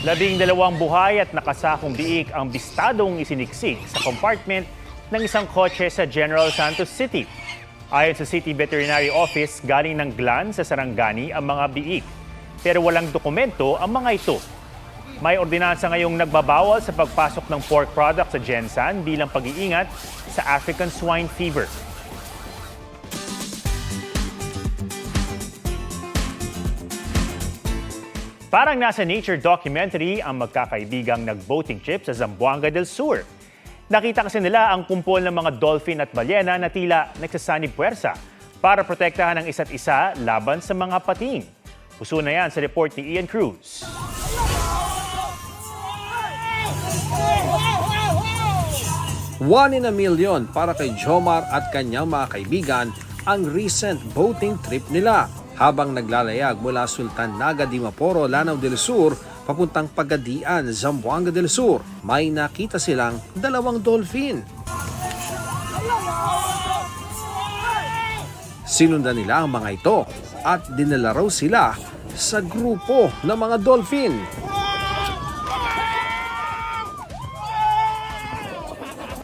12 buhay at nakasakong biik ang bistadong isiniksik sa compartment ng isang kotse sa General Santos City. Ayon sa City Veterinary Office, galing ng glan sa Sarangani ang mga biik. Pero walang dokumento ang mga ito. May ordinansa ngayong nagbabawal sa pagpasok ng pork product sa Gensan bilang pag-iingat sa African swine fever. Parang nasa nature documentary ang magkakaibigang nag-boating trip sa Zamboanga del Sur. Nakita kasi nila ang kumpol ng mga dolphin at balyena na tila nagsasanib puwersa para protektahan ang isa't isa laban sa mga pating. Puso na yan sa report ni Ian Cruz. One in a million para kay Jomar at kanyang mga kaibigan ang recent boating trip nila. Habang naglalayag mula Sultan Naga di Maporo, Lanao del Sur, papuntang Pagadian, Zamboanga del Sur, may nakita silang 2 dolphin. Sinundan nila ang mga ito at dinala raw sila sa grupo ng mga dolphin.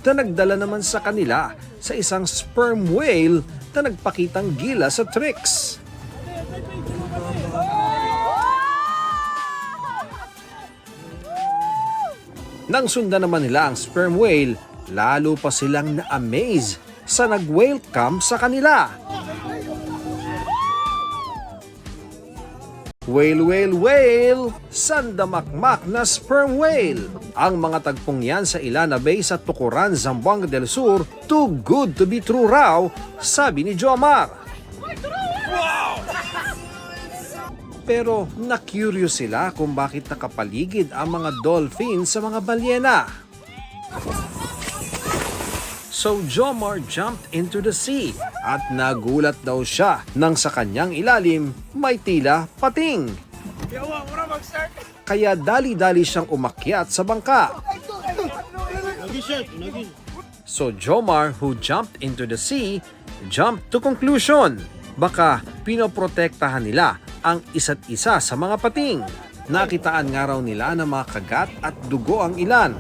Na nagdala naman sa kanila sa isang sperm whale na nagpakitang gila sa tricks. Nang sundan naman nila ang sperm whale, lalo pa silang na-amaze sa nag-welcome sa kanila. Whale, whale, whale! Sandamakmak na sperm whale! Ang mga tagpong yan sa Ilana Bay sa Tukuran, Zamboanga del Sur, too good to be true raw, sabi ni Jomar. Pero na-curious sila kung bakit nakapaligid ang mga dolphin sa mga balyena. So Jomar jumped into the sea at nagulat daw siya nang sa kanyang ilalim may tila pating. Kaya dali-dali siyang umakyat sa bangka. So Jomar, who jumped into the sea, jumped to conclusion. Baka pinoprotektahan nila ang isa't isa sa mga pating. Nakitaan nga raw nila na mga kagat at dugo ang ilan.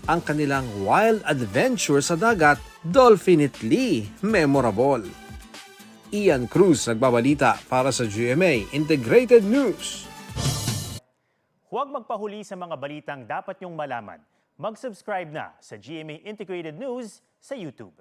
Ang kanilang wild adventure sa dagat, definitely memorable. Ian Cruz nagbabalita para sa GMA Integrated News. Huwag magpahuli sa mga balitang dapat niyong malaman. Mag-subscribe na sa GMA Integrated News sa YouTube.